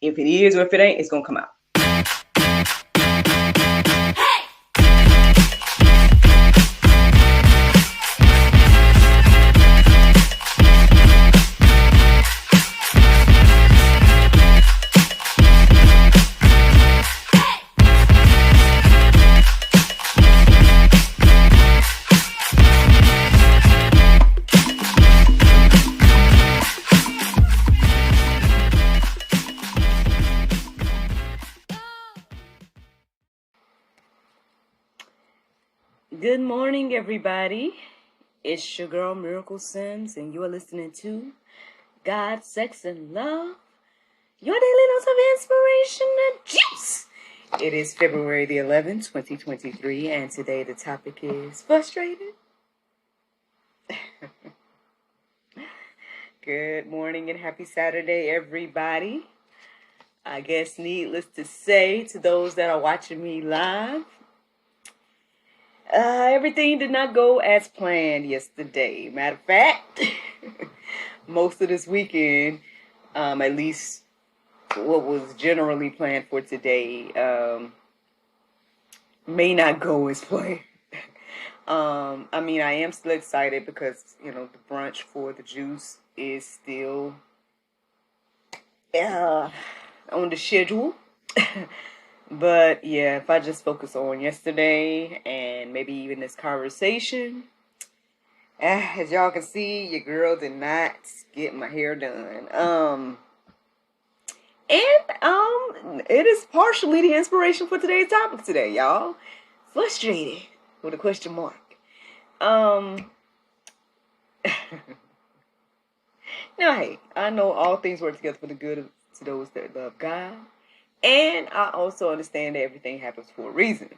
If it is or if it ain't, it's gonna come out. Good morning, everybody. It's your girl, Miracle Sims, and you are listening to God, Sex, and Love, your daily dose of inspiration and juice. It is February the 11th, 2023, and today the topic is frustrated. Good morning and happy Saturday, everybody. I guess needless to say, to those that are watching me live, everything did not go as planned yesterday. Matter of fact, most of this weekend, at least what was generally planned for today, may not go as planned. I am still excited because, the brunch for the juice is still on the schedule. But yeah, if I just focus on yesterday and maybe even this conversation, as y'all can see, your girl did not get my hair done. It is partially the inspiration for today's topic today, y'all. Frustrated with a question mark. Now, hey, I know all things work together for the good to those that love God. And I also understand that everything happens for a reason.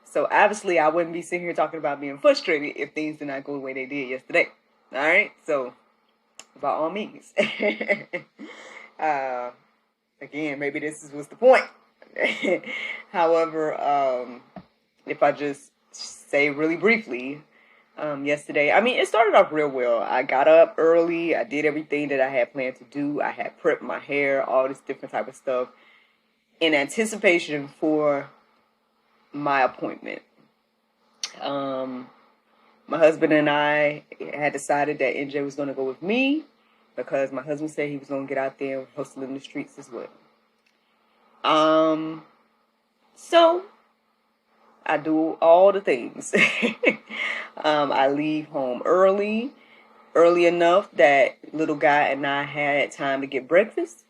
So obviously I wouldn't be sitting here talking about being frustrated if things did not go the way they did yesterday. All right? So by all means. Again, maybe this was the point. However, if I just say really briefly, yesterday, it started off real well. I got up early. I did everything that I had planned to do. I had prepped my hair, all this different type of stuff, in anticipation for my appointment. My husband and I had decided that NJ was going to go with me because my husband said he was going to get out there and hustle in the streets as well. So I do all the things. I leave home early enough that little guy and I had time to get breakfast,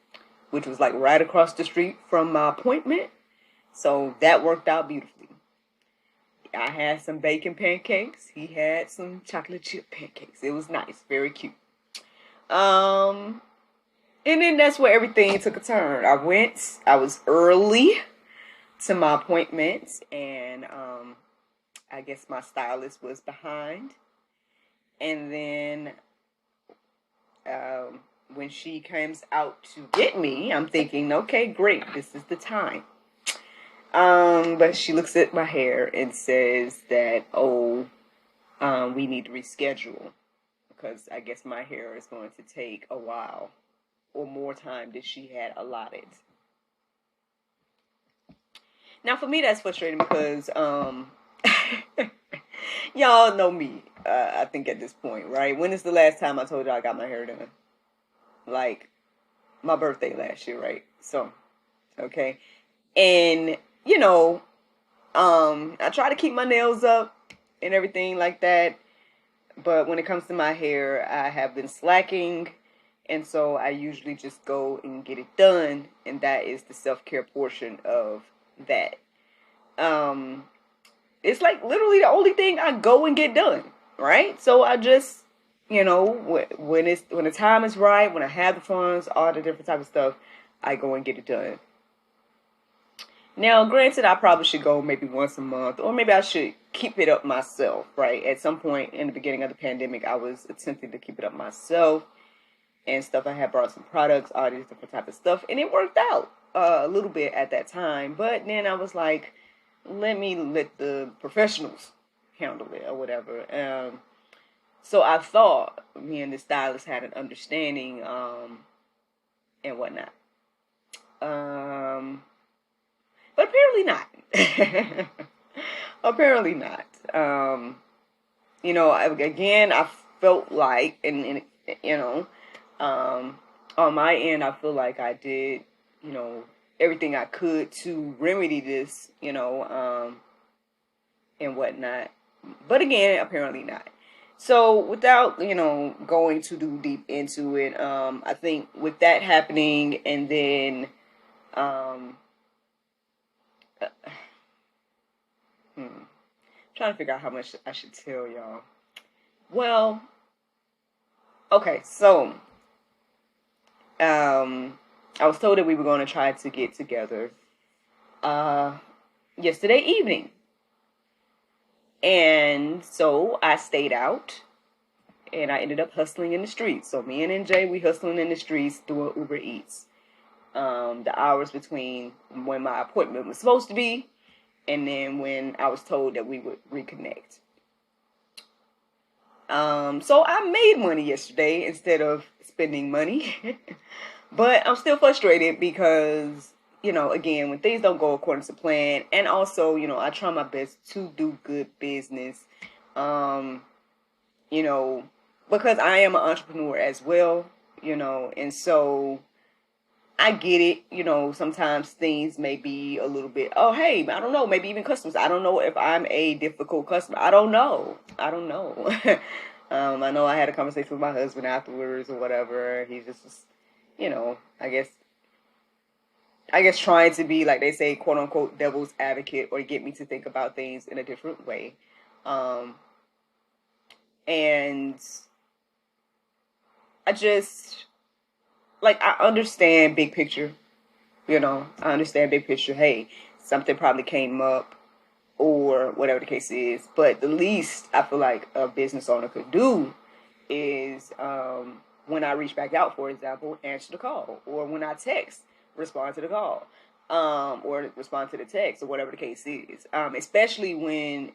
which was like right across the street from my appointment. So that worked out beautifully. I had some bacon pancakes. He had some chocolate chip pancakes. It was nice, very cute. And then that's where everything took a turn. I was early to my appointment, and I guess my stylist was behind. And then when she comes out to get me, I'm thinking, okay, great, this is the time. But she looks at my hair and says that, we need to reschedule because I guess my hair is going to take a while or more time than she had allotted. Now, for me, that's frustrating because, y'all know me, I think at this point, right? When is the last time I told you I got my hair done? Like, my birthday last year, right? So, okay. And, I try to keep my nails up and everything like that. But when it comes to my hair, I have been slacking. And so I usually just go and get it done. And that is the self-care portion of that. It's like literally the only thing I go and get done, right? So I just, when the time is right, when I have the funds, all the different type of stuff, I go and get it done. Now, granted, I probably should go maybe once a month, or maybe I should keep it up myself, right? At some point in the beginning of the pandemic, I was attempting to keep it up myself and stuff. I had brought some products, all these different type of stuff, and it worked out a little bit at that time. But then I was like, let the professionals handle it or whatever. So I thought me and the stylist had an understanding and whatnot. Um, but apparently not. Apparently not. Again, I felt like, and you know, um, on my end, I feel like I did, you know, everything I could to remedy this, and whatnot. But again, apparently not. So without, going too deep into it, I think with that happening and then, um, hmm, trying to figure out how much I should tell y'all. Well, okay, so I was told that we were going to try to get together uh, yesterday evening. And so I stayed out and I ended up hustling in the streets. So me and NJ, we hustling in the streets doing Uber Eats. The hours between when my appointment was supposed to be and then when I was told that we would reconnect. So I made money yesterday instead of spending money. But I'm still frustrated because, again, when things don't go according to plan, and also, I try my best to do good business, um, you know, because I am an entrepreneur as well, and so I get it, sometimes things may be a little bit, oh, hey, I don't know, maybe even customers. I don't know if I'm a difficult customer. I don't know. I don't know. I know I had a conversation with my husband afterwards or whatever. He's just, you know, I guess trying to be, like they say, quote unquote, devil's advocate or get me to think about things in a different way. Um, and I just, like, I understand big picture, I understand big picture. Hey, something probably came up or whatever the case is. But the least I feel like a business owner could do is when I reach back out, for example, answer the call, or when I text, respond to the call, or respond to the text, or whatever the case is. Especially when,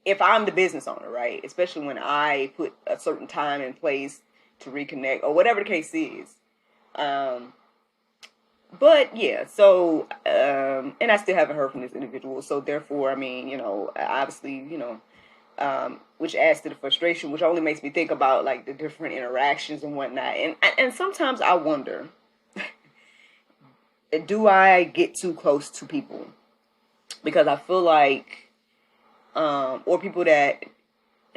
if I'm the business owner, right? Especially when I put a certain time in place to reconnect, or whatever the case is. Um, but yeah, so and I still haven't heard from this individual, so therefore, I mean, obviously, which adds to the frustration, which only makes me think about like the different interactions and whatnot. And sometimes I wonder, do I get too close to people? Because I feel like, or people that,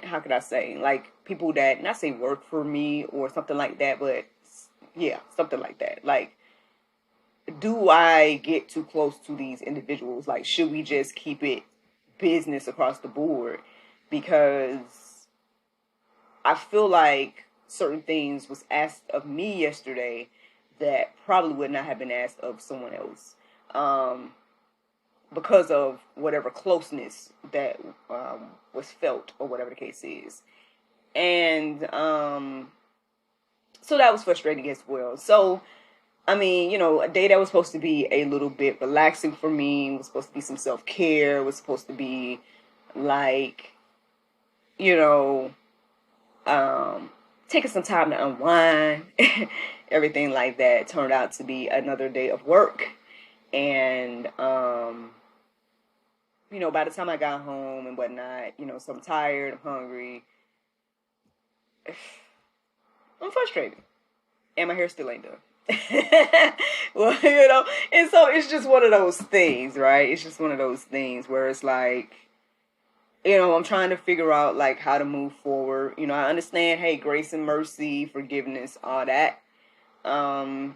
how could I say, like people that, not say work for me or something like that, but yeah, something like that. Like, do I get too close to these individuals? Like, should we just keep it business across the board? Because I feel like certain things was asked of me yesterday that probably would not have been asked of someone else, because of whatever closeness that was felt or whatever the case is. And so that was frustrating as well. So I mean, a day that was supposed to be a little bit relaxing for me, was supposed to be some self-care, was supposed to be like, you know, taking some time to unwind, everything like that, turned out to be another day of work. And, by the time I got home and whatnot, so I'm tired, I'm hungry, I'm frustrated, and my hair still ain't done. Well, and so it's just one of those things, right? It's just one of those things where it's like, I'm trying to figure out like how to move forward. I understand, hey, grace and mercy, forgiveness, all that. But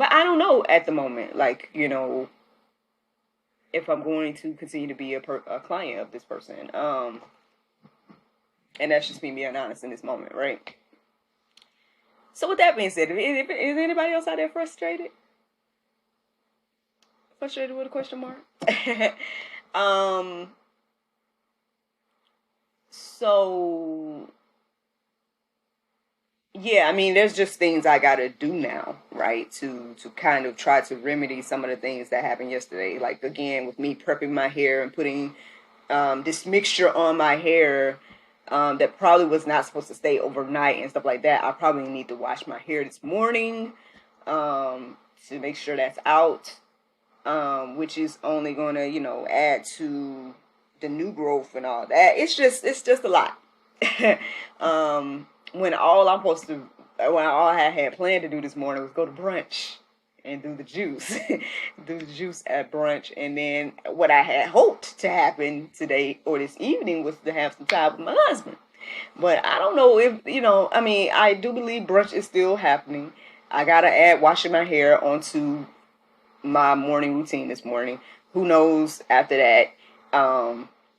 I don't know at the moment, like, if I'm going to continue to be a client of this person. And that's just me being honest in this moment, right? So with that being said, is anybody else out there frustrated? Frustrated with a question mark? um. So yeah, I mean, there's just things I gotta do now, right? To kind of try to remedy some of the things that happened yesterday. Like again, with me prepping my hair and putting this mixture on my hair, that probably was not supposed to stay overnight and stuff like that. I probably need to wash my hair this morning. to make sure that's out, which is only going to, add to the new growth and all that. It's just a lot. When all I had planned to do this morning was go to brunch and do the juice, do the juice at brunch, and then what I had hoped to happen today or this evening was to have some time with my husband. But I don't know if, I do believe brunch is still happening. I gotta add washing my hair onto my morning routine this morning. Who knows after that,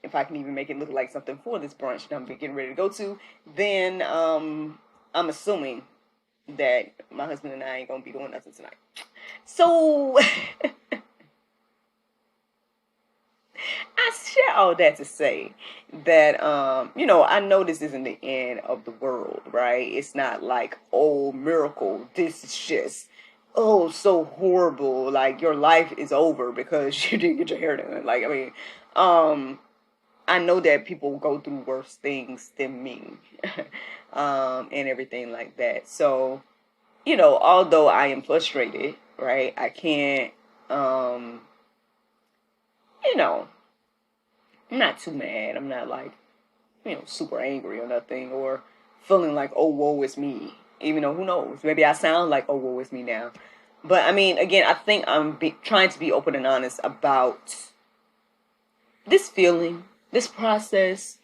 if I can even make it look like something for this brunch that I'm getting ready to go to, then I'm assuming that my husband and I ain't gonna be doing nothing tonight. So I share all that to say that I know this isn't the end of the world, right? It's not like, oh, miracle, this is just so horrible, like your life is over because you didn't get your hair done. Like, I know that people go through worse things than me, and everything like that. So, although I am frustrated, right, I can't, I'm not too mad. I'm not like, super angry or nothing, or feeling like, oh, woe is me. Even though, who knows? Maybe I sound like, oh, woe is me now. But, again, I think I'm trying to be open and honest about this feeling, this process,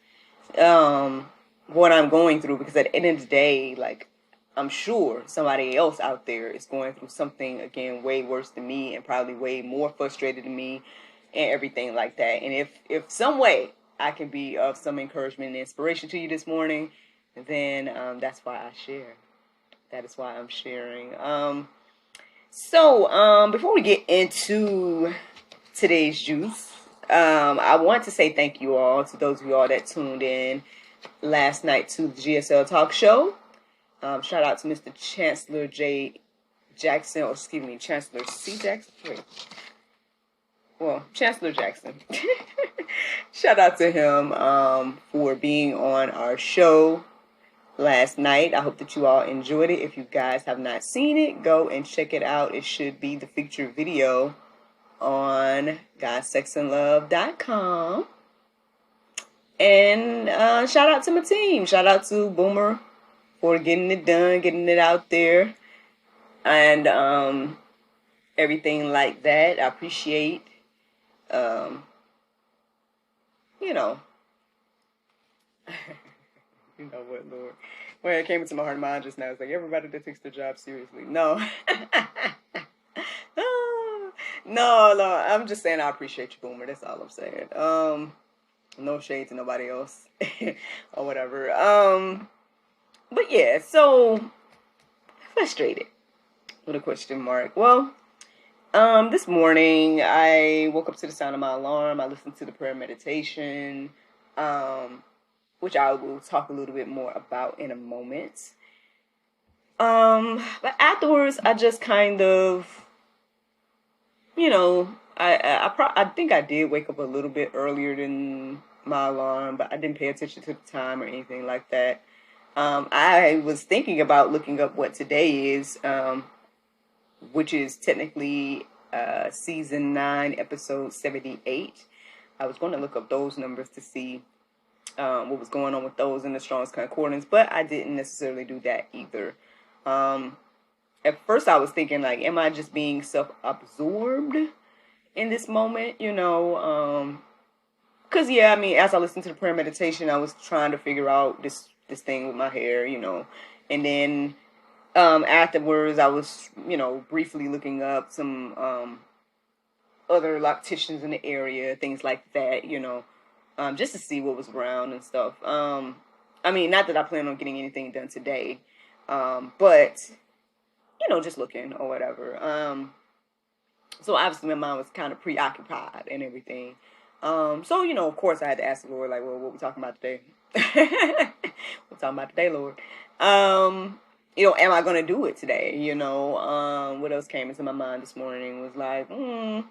what I'm going through. Because at the end of the day, like, I'm sure somebody else out there is going through something, again, way worse than me and probably way more frustrated than me and everything like that. And if some way I can be of some encouragement and inspiration to you this morning, then that's why I share. That is why I'm sharing. So before we get into today's juice, I want to say thank you all to those of you all that tuned in last night to the GSL Talk Show. Shout out to Mr. Chancellor J. Jackson, or excuse me, Chancellor C. Jackson. Wait. Well, Chancellor Jackson. Shout out to him for being on our show last night. I hope that you all enjoyed it. If you guys have not seen it, go and check it out. It should be the featured video on GodSexandLove.com. And shout out to my team. Shout out to Boomer for getting it done, getting it out there, and everything like that. I appreciate, you know what, Lord. When it came into my heart and mind just now, it's like everybody that takes their job seriously. No. No, I'm just saying I appreciate you, Boomer. That's all I'm saying. No shade to nobody else or whatever. But yeah, so frustrated with a question mark. Well, this morning I woke up to the sound of my alarm. I listened to the prayer meditation, which I will talk a little bit more about in a moment. But afterwards, I just kind of, I think I did wake up a little bit earlier than my alarm, but I didn't pay attention to the time or anything like that. I was thinking about looking up what today is, which is technically season 9, episode 78. I was going to look up those numbers to see what was going on with those in the Strong's Concordance, but I didn't necessarily do that either. At first I was thinking, like, am I just being self-absorbed in this moment, because, as I listened to the prayer meditation, I was trying to figure out this thing with my hair, and then afterwards I was, briefly looking up some other locticians in the area, things like that, just to see what was around and stuff. Not that I plan on getting anything done today, but, just looking or whateber. So obviously my mind was kind of preoccupied and everything. So, of course I had to ask the Lord, like, well, what we talking about today? We're talking about today, Lord. Am I going to do it today? What else came into my mind this morning was like, will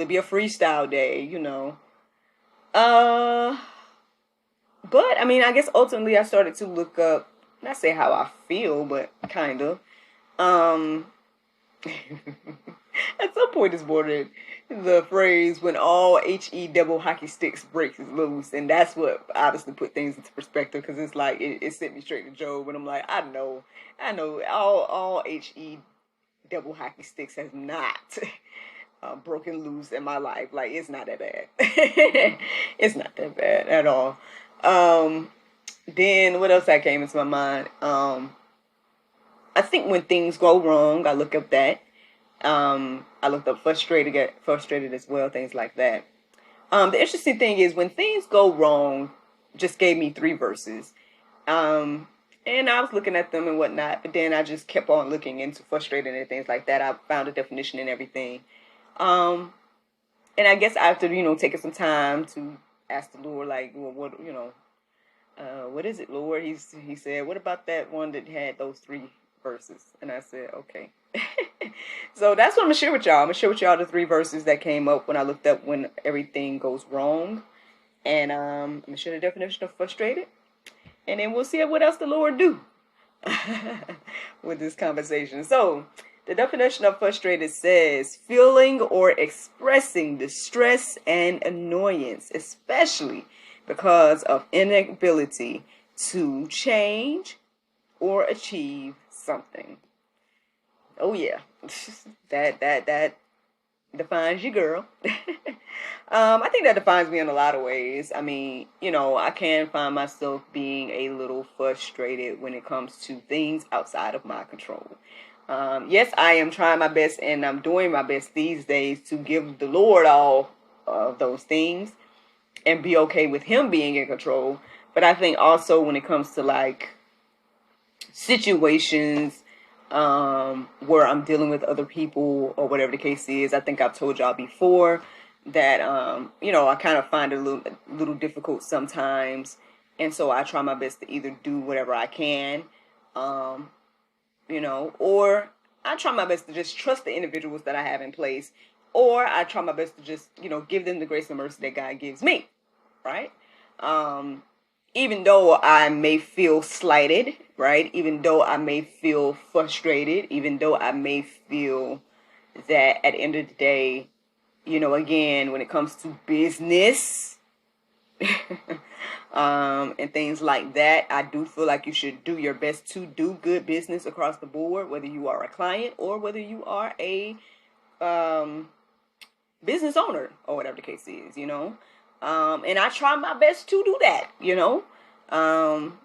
it be a freestyle day? But, I guess ultimately I started to look up, not say how I feel, but kind of, At some point this morning, the phrase "when all he double hockey sticks breaks is loose," and that's what obviously put things into perspective because it's like it sent me straight to Job, and I'm like, I know, all he double hockey sticks has not broken loose in my life. Like it's not that bad. It's not that bad at all. Um, then what else that came into my mind? I think when things go wrong, I look up that. I looked up frustrated, get frustrated as well, things like that. The interesting thing is when things go wrong, just gave me three verses. Um, and I was looking at them and whatnot, but then I just kept on looking into frustrated and things like that. I found a definition and everything. Um, and I guess after taking some time to ask the Lord, like, well, what is it, Lord? He said, what about that one that had those three verses? And I said, okay. So that's what I'm gonna share with y'all. I'm gonna share with y'all the three verses that came up when I looked up when everything goes wrong, and I'm gonna share the definition of frustrated, and then we'll see what else the Lord do with this conversation. So the definition of frustrated says feeling or expressing distress and annoyance, especially because of inability to change or achieve something. Oh yeah, that defines you, girl. I think that defines me in a lot of ways. I mean, I can find myself being a little frustrated when it comes to things outside of my control. Yes, I am trying my best and I'm doing my best these days to give the Lord all of those things and be okay with Him being in control. But I think also when it comes to like situations where I'm dealing with other people or whatever the case is. I think I've told y'all before that I kind of find it a little difficult sometimes, and so I try my best to either do whatever I can, um, or I try my best to just trust the individuals that I have in place, or I try my best to just give them the grace and mercy that God gives me, right? Um, Even though I may feel slighted, right? Even though I may feel frustrated, even though I may feel that at the end of the day, again, when it comes to business, and things like that, I do feel like you should do your best to do good business across the board, whether you are a client or whether you are a um, business owner or whatever the case is. And I try my best to do that, um,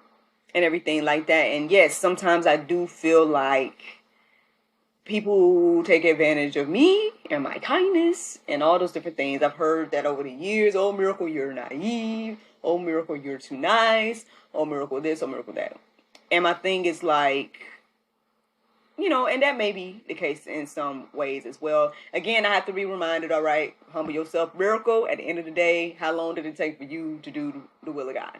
and everything like that. And yes, sometimes I do feel like people take advantage of me and my kindness and all those different things. I've heard that over the years. Oh, Miracle, you're naive. Oh, Miracle, you're too nice. Oh, Miracle, this. Oh, Miracle, that. And my thing is like, and that may be the case in some ways as well. Again, I have to be reminded, all right, humble yourself. Miracle, at the end of the day, how long did it take for you to do the will of God?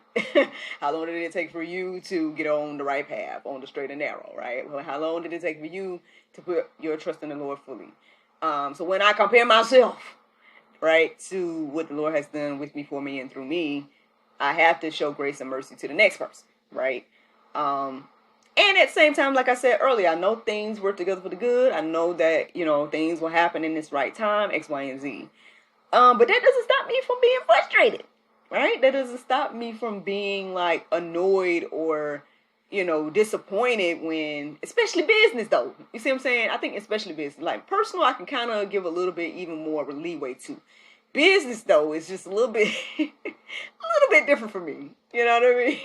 How long did it take for you to get on the right path, on the straight and narrow, right? Well, how long did it take for you to put your trust in the Lord fully? So when I compare myself, right, to what the Lord has done with me, for me, and through me, I have to show grace and mercy to the next person, right? And at the same time, like I said earlier, I know things work together for the good. I know that, things will happen in this right time, X, Y, and Z. But that doesn't stop me from being frustrated, right? That doesn't stop me from being like annoyed or, disappointed when, especially business though. You see what I'm saying? I think especially business. Like personal, I can kind of give a little bit even more leeway to. Business though is just a little bit, a little bit different for me. You know what I mean?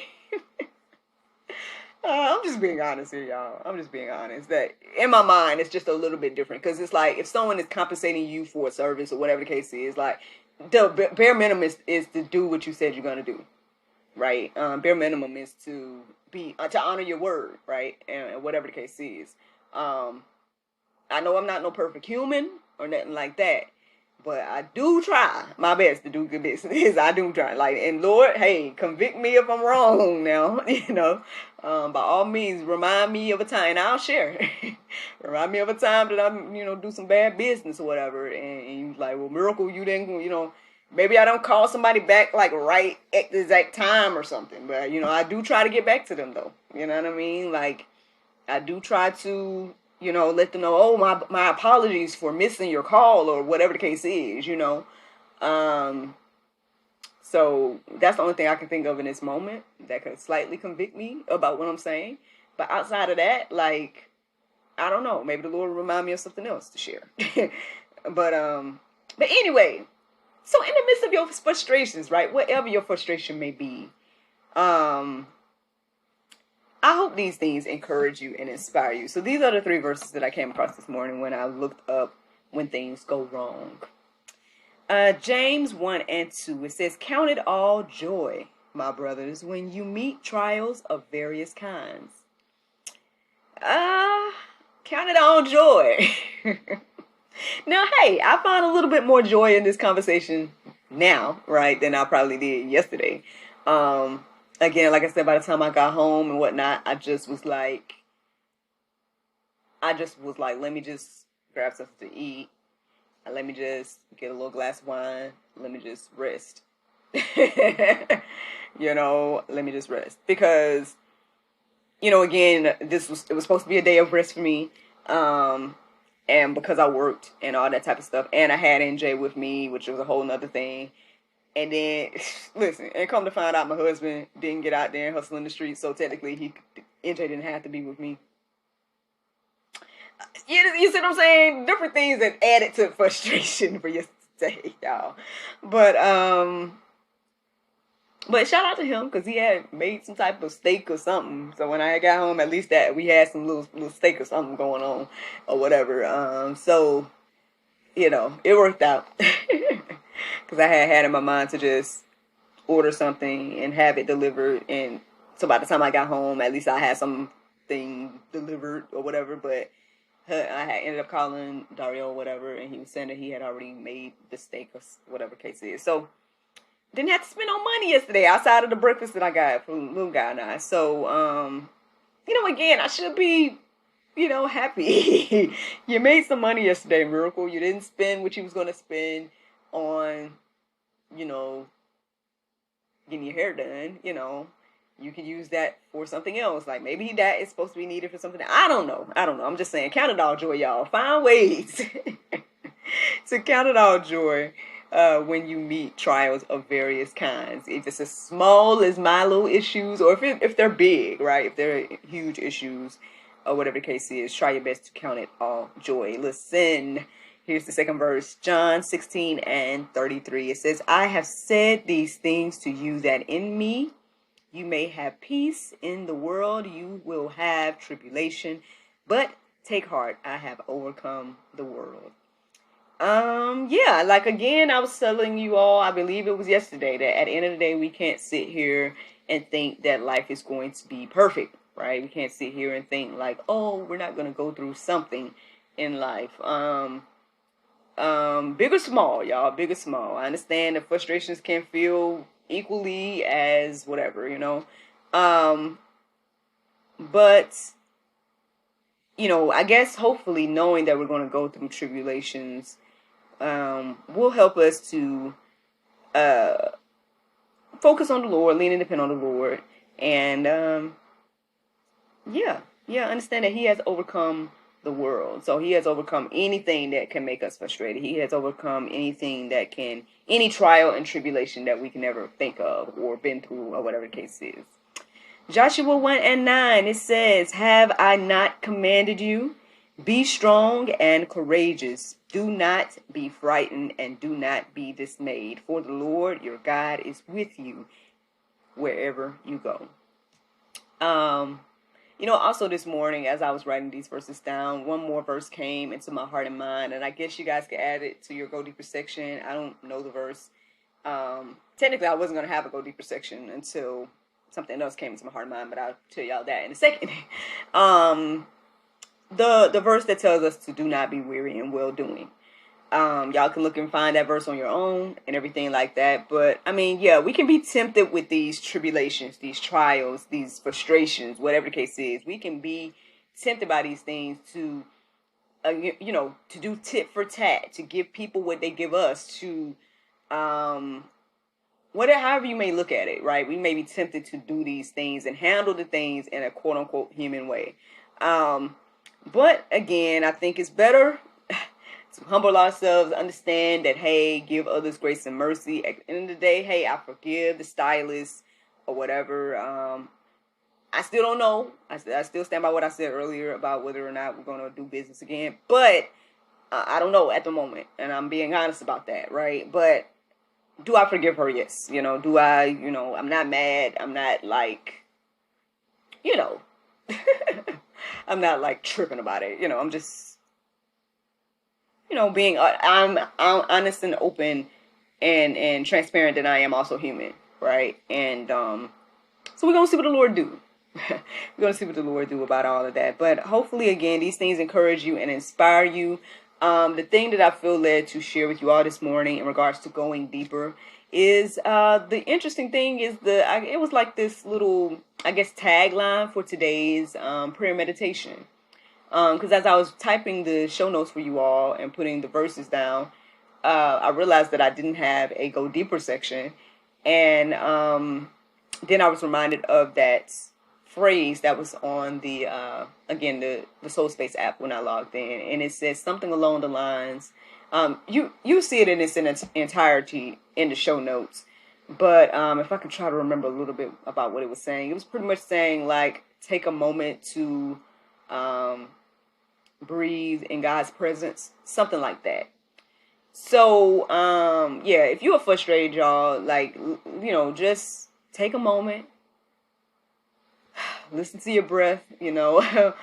I'm just being honest here, y'all. I'm just being honest that in my mind, it's just a little bit different because it's like if someone is compensating you for a service or whatever the case is, like the bare minimum is to do what you said you're gonna do, right? Bare minimum is to be to honor your word, right? And whatever the case is. Um, I know I'm not no perfect human or nothing like that, but I do try my best to do good business. I do try. Like, and Lord, hey, convict me if I'm wrong now, by all means, remind me of a time, and I'll share. Remind me of a time that I'm, do some bad business or whatever. And you like, well, Miracle, you didn't, maybe I don't call somebody back like right at the exact time or something. But, I do try to get back to them though. You know what I mean? Like, I do try to, You know, let them know, oh, my apologies for missing your call or whatever the case is, you know. So that's the only thing I can think of in this moment that could slightly convict me about what I'm saying. But outside of that, like, I don't know. Maybe the Lord will remind me of something else to share. But anyway, so in the midst of your frustrations, right, whatever your frustration may be, I hope these things encourage you and inspire you. So these are the 3 verses that I came across this morning when I looked up when things go wrong. James 1 and 2, it says, count it all joy, my brothers, when you meet trials of various kinds. Count it all joy. Now, hey, I found a little bit more joy in this conversation now, right, than I probably did yesterday. Again, like I said, by the time I got home and whatnot, I just was like, let me just grab something to eat. Let me just get a little glass of wine. Let me just rest. You know, let me just rest. Because, you know, again, it was supposed to be a day of rest for me. And because I worked and all that type of stuff. And I had NJ with me, which was a whole nother thing. And then, listen, and come to find out my husband didn't get out there and hustle in the streets. So technically, NJ didn't have to be with me. You see what I'm saying? Different things that added to frustration for yesterday, y'all. But shout out to him because he had made some type of steak or something. So when I got home, at least that we had some little steak or something going on or whatever. So, you know, it worked out because I had in my mind to just order something and have it delivered. And so by the time I got home, at least I had something delivered or whatever. But I had ended up calling Dario or whatever, and he was saying that he had already made the steak or whatever case it is. So didn't have to spend no money yesterday outside of the breakfast that I got from little guy and I. So, you know, again, I should be, you know, happy. You made some money yesterday, Miracle. You didn't spend what you was going to spend on, you know, getting your hair done, you know. You can use that for something else. Like maybe that is supposed to be needed for something. I don't know. I'm just saying, count it all joy, y'all. Find ways to count it all joy when you meet trials of various kinds. If it's as small as my little issues, or if they're big, right? If they're huge issues, or whatever the case is, try your best to count it all joy. Listen, here's the second verse, John 16 and 33. It says, I have said these things to you that in me you may have peace. In the world you will have tribulation, but take heart, I have overcome the world. Yeah, like again, I was telling you all, I believe it was yesterday, that at the end of the day, we can't sit here and think that life is going to be perfect, right? We can't sit here and think like, oh, we're not going to go through something in life. Big or small, y'all, big or small. I understand the frustrations can feel equally as whatever, you know. But, you know, I guess hopefully knowing that we're going to go through tribulations will help us to focus on the Lord, lean and depend on the Lord. And, understand that He has overcome the world. So He has overcome anything that can make us frustrated. He has overcome anything that can, any trial and tribulation that we can ever think of or been through or whatever the case is. Joshua 1 and 9, it says, have I not commanded you? Be strong and courageous. Do not be frightened and do not be dismayed, for the Lord your God is with you wherever you go. You know, also this morning, as I was writing these verses down, one more verse came into my heart and mind, and I guess you guys could add it to your Go Deeper section. I don't know the verse. Technically, I wasn't going to have a Go Deeper section until something else came into my heart and mind, but I'll tell y'all that in a second. The verse that tells us to do not be weary in well-doing. Y'all can look and find that verse on your own and everything like that. But, I mean, yeah, we can be tempted with these tribulations, these trials, these frustrations, whatever the case is. We can be tempted by these things to, you know, to do tit for tat, to give people what they give us, to, whatever, however you may look at it, right? We may be tempted to do these things and handle the things in a quote-unquote human way. But again, I think it's better to humble ourselves, understand that, hey, give others grace and mercy. At the end of the day, hey, I forgive the stylist or whatever. I still don't know. I still stand by what I said earlier about whether or not we're going to do business again. But I don't know at the moment. And I'm being honest about that, right? But do I forgive her? Yes. Do I, I'm not mad. I'm not like, you know, I'm not like tripping about it. I'm just, being, I'm honest and open and transparent that I am also human, right? And so we're going to see what the Lord do. We're going to see what the Lord do about all of that. But hopefully, again, these things encourage you and inspire you. The thing that I feel led to share with you all this morning in regards to going deeper is the interesting thing is it was like this little, I guess, tagline for today's prayer meditation. Because as I was typing the show notes for you all and putting the verses down, I realized that I didn't have a go deeper section. And then I was reminded of that phrase that was on the again the Soul Space app when I logged in, and it says something along the lines, you see it in its entirety in the show notes, but if I can try to remember a little bit about what it was saying, it was pretty much saying like take a moment to breathe in God's presence, something like that. So yeah, if you are frustrated, y'all, like just take a moment. Listen to your breath, turn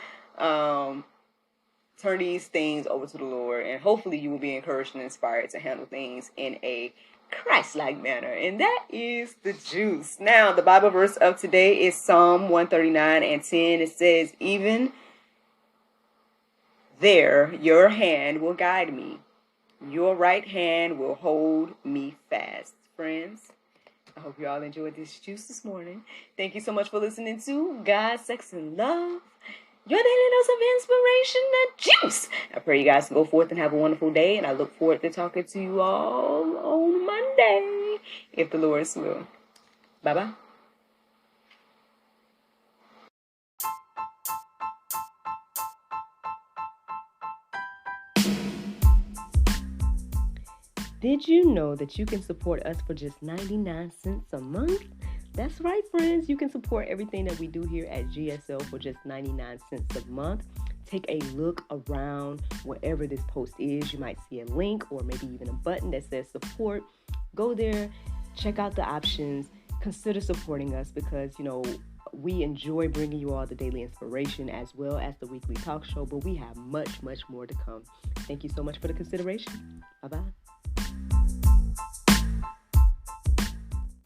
these things over to the Lord, and hopefully you will be encouraged and inspired to handle things in a Christ-like manner. And that is the juice. Now, the Bible verse of today is Psalm 139:10. It says, even there your hand will guide me. Your right hand will hold me fast. Friends, I hope you all enjoyed this juice this morning. Thank you so much for listening to God, Sex, and Love, your daily dose of inspiration and juice. I pray you guys can go forth and have a wonderful day, and I look forward to talking to you all on Monday, if the Lord's will. Bye-bye. Did you know that you can support us for just 99 cents a month? That's right, friends. You can support everything that we do here at GSL for just 99 cents a month. Take a look around wherever this post is. You might see a link or maybe even a button that says support. Go there, check out the options, consider supporting us because, we enjoy bringing you all the daily inspiration as well as the weekly talk show, but we have much, much more to come. Thank you so much for the consideration. Bye-bye.